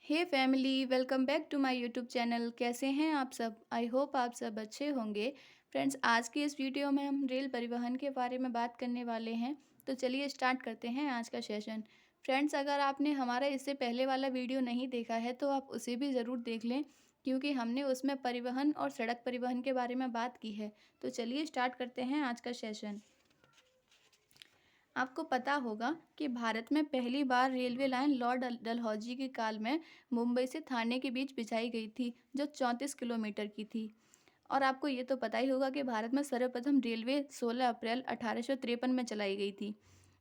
Hey family, welcome back to my YouTube channel. कैसे हैं आप सब? आई होप आप सब अच्छे होंगे। फ्रेंड्स, आज की इस वीडियो में हम रेल परिवहन के बारे में बात करने वाले हैं। तो चलिए स्टार्ट करते हैं आज का सेशन। फ्रेंड्स, अगर आपने हमारा इससे पहले वाला वीडियो नहीं देखा है तो आप उसे भी ज़रूर देख लें, क्योंकि हमने उसमें परिवहन और सड़क परिवहन के बारे में बात की है। तो चलिए स्टार्ट करते हैं आज का सेशन। आपको पता होगा कि भारत में पहली बार रेलवे लाइन लॉर्ड डलहौजी के काल में मुंबई से थाने के बीच बिछाई गई थी, जो 34 किलोमीटर की थी। और आपको ये तो पता ही होगा कि भारत में सर्वप्रथम रेलवे 16 अप्रैल 1853 में चलाई गई थी।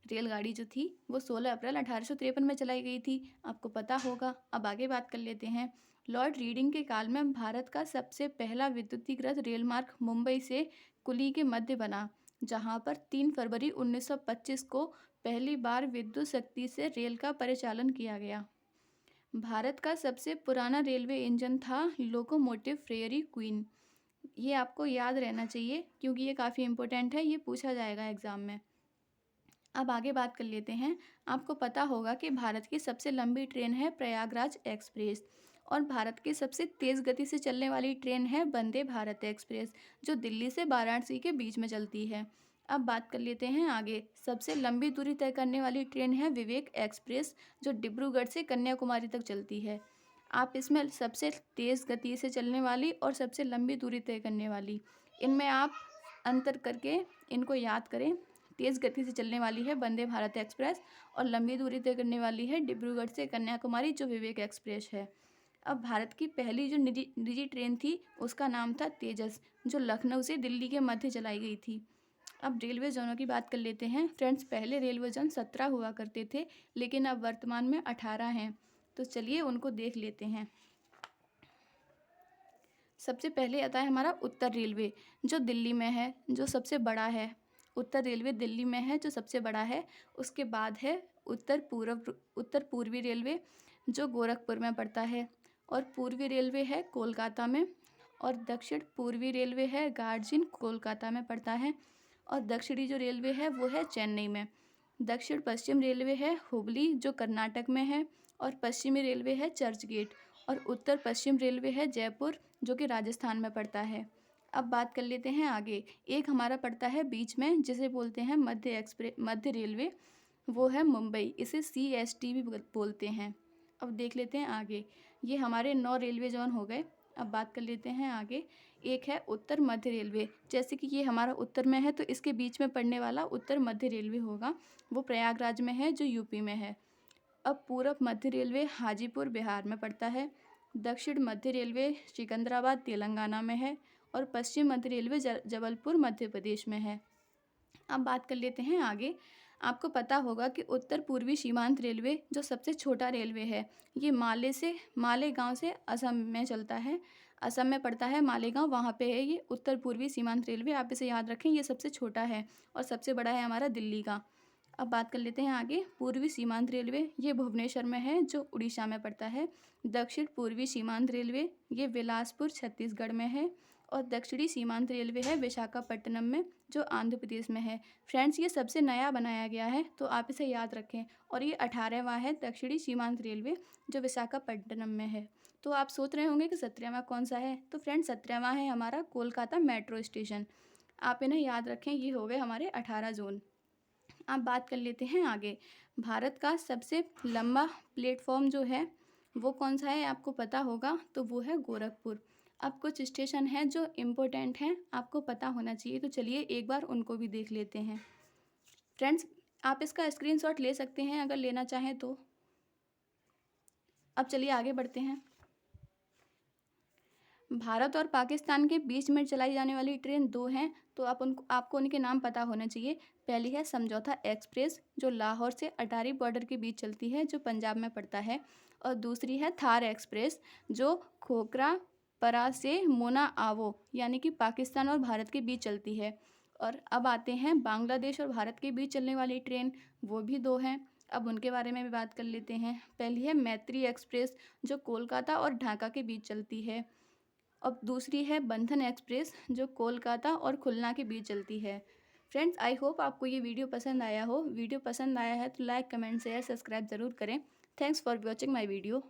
रेलगाड़ी जो थी वो 16 अप्रैल 1853 में चलाई गई थी, आपको पता होगा। अब आगे बात कर लेते हैं। लॉर्ड रीडिंग के काल में भारत का सबसे पहला विद्युतीकृत रेलमार्ग मुंबई से कुली के मध्य बना, जहां पर 3 फरवरी 1925 को पहली बार विद्युत शक्ति से रेल का परिचालन किया गया। भारत का सबसे पुराना रेलवे इंजन था लोकोमोटिव फेयरी क्वीन। ये आपको याद रहना चाहिए, क्योंकि ये काफ़ी इंपॉर्टेंट है, ये पूछा जाएगा एग्ज़ाम में। अब आगे बात कर लेते हैं। आपको पता होगा कि भारत की सबसे लंबी ट्रेन है प्रयागराज एक्सप्रेस, और भारत की सबसे तेज़ गति से चलने वाली ट्रेन है वंदे भारत एक्सप्रेस, जो दिल्ली से वाराणसी के बीच में चलती है। अब बात कर लेते हैं आगे। सबसे लंबी दूरी तय करने वाली ट्रेन है विवेक एक्सप्रेस, जो डिब्रूगढ़ से कन्याकुमारी तक चलती है। आप इसमें सबसे तेज़ गति से चलने वाली और सबसे लंबी दूरी तय करने वाली, इनमें आप अंतर करके इनको याद करें। तेज़ गति से चलने वाली है वंदे भारत एक्सप्रेस, और लंबी दूरी तय करने वाली है डिब्रूगढ़ से कन्याकुमारी, जो विवेक एक्सप्रेस है। अब भारत की पहली जो निजी निजी ट्रेन थी उसका नाम था तेजस, जो लखनऊ से दिल्ली के मध्य चलाई गई थी। अब रेलवे जोनों की बात कर लेते हैं। फ्रेंड्स, पहले रेलवे जोन 17 हुआ करते थे, लेकिन अब वर्तमान में 18 हैं। तो चलिए उनको देख लेते हैं। सबसे पहले आता है हमारा उत्तर रेलवे, जो दिल्ली में है, जो सबसे बड़ा है। उत्तर रेलवे दिल्ली में है, जो सबसे बड़ा है। उसके बाद है उत्तर पूर्वी रेलवे, जो गोरखपुर में पड़ता है। और पूर्वी रेलवे है कोलकाता में। और दक्षिण पूर्वी रेलवे है गार्जिन, कोलकाता में पड़ता है। और दक्षिणी जो रेलवे है वो है चेन्नई में। दक्षिण पश्चिम रेलवे है हुबली, जो कर्नाटक में है। और पश्चिमी रेलवे है चर्च गेट। और उत्तर पश्चिम रेलवे है जयपुर, जो कि राजस्थान में पड़ता है। अब बात कर लेते हैं आगे। एक हमारा पड़ता है बीच में, जिसे बोलते हैं मध्य रेलवे, वो है मुंबई। इसे CST भी बोलते हैं। अब देख लेते हैं आगे। ये हमारे 9 रेलवे जोन हो गए। अब बात कर लेते हैं आगे। एक है उत्तर मध्य रेलवे, जैसे कि ये हमारा उत्तर में है तो इसके बीच में पड़ने वाला उत्तर मध्य रेलवे होगा, वो प्रयागराज में है, जो यूपी में है। अब पूरब मध्य रेलवे हाजीपुर, बिहार में पड़ता है। दक्षिण मध्य रेलवे सिकंदराबाद, तेलंगाना में है। और पश्चिम मध्य रेलवे जबलपुर, मध्य प्रदेश में है। अब बात कर लेते हैं आगे। आपको पता होगा कि उत्तर पूर्वी सीमांत रेलवे, जो सबसे छोटा रेलवे है, ये मालेगांव से असम में चलता है। असम में पड़ता है मालेगांव, वहाँ पे है ये उत्तर पूर्वी सीमांत रेलवे। आप इसे याद रखें, ये सबसे छोटा है। और सबसे बड़ा है हमारा दिल्ली का। अब बात कर लेते हैं आगे। पूर्वी सीमांत रेलवे, ये भुवनेश्वर में है, जो उड़ीसा में पड़ता है। दक्षिण पूर्वी सीमांत रेलवे, ये बिलासपुर, छत्तीसगढ़ में है। और दक्षिणी सीमांत रेलवे है विशाखापट्टनम में, जो आंध्र प्रदेश में है। फ्रेंड्स, ये सबसे नया बनाया गया है, तो आप इसे याद रखें। और ये 18वां है दक्षिणी सीमांत रेलवे, जो विशाखापट्टनम में है। तो आप सोच रहे होंगे कि 17वां कौन सा है। तो फ्रेंड्स, 17वां है हमारा कोलकाता मेट्रो स्टेशन। आप इन्हें याद रखें, ये हो गए हमारे 18 जोन। अब बात कर लेते हैं आगे। भारत का सबसे लंबा प्लेटफॉर्म जो है वो कौन सा है, आपको पता होगा, तो वो है गोरखपुर। अब कुछ स्टेशन हैं जो इम्पोर्टेंट हैं, आपको पता होना चाहिए, तो चलिए एक बार उनको भी देख लेते हैं। फ्रेंड्स, आप इसका स्क्रीनशॉट ले सकते हैं अगर लेना चाहें तो। अब चलिए आगे बढ़ते हैं। भारत और पाकिस्तान के बीच में चलाई जाने वाली ट्रेन 2 हैं, तो आपको उनके नाम पता होने चाहिए। पहली है समझौता एक्सप्रेस, जो लाहौर से अटारी बॉर्डर के बीच चलती है, जो पंजाब में पड़ता है। और दूसरी है थार एक्सप्रेस, जो खोखरा परा से मोना आवो, यानी कि पाकिस्तान और भारत के बीच चलती है। और अब आते हैं बांग्लादेश और भारत के बीच चलने वाली ट्रेन, वो भी 2 हैं। अब उनके बारे में भी बात कर लेते हैं। पहली है मैत्री एक्सप्रेस, जो कोलकाता और ढाका के बीच चलती है। अब दूसरी है बंधन एक्सप्रेस, जो कोलकाता और खुलना के बीच चलती है। फ्रेंड्स, आई होप आपको ये वीडियो पसंद आया हो। वीडियो पसंद आया है तो लाइक, कमेंट, शेयर, सब्सक्राइब ज़रूर करें। Thanks for watching my video.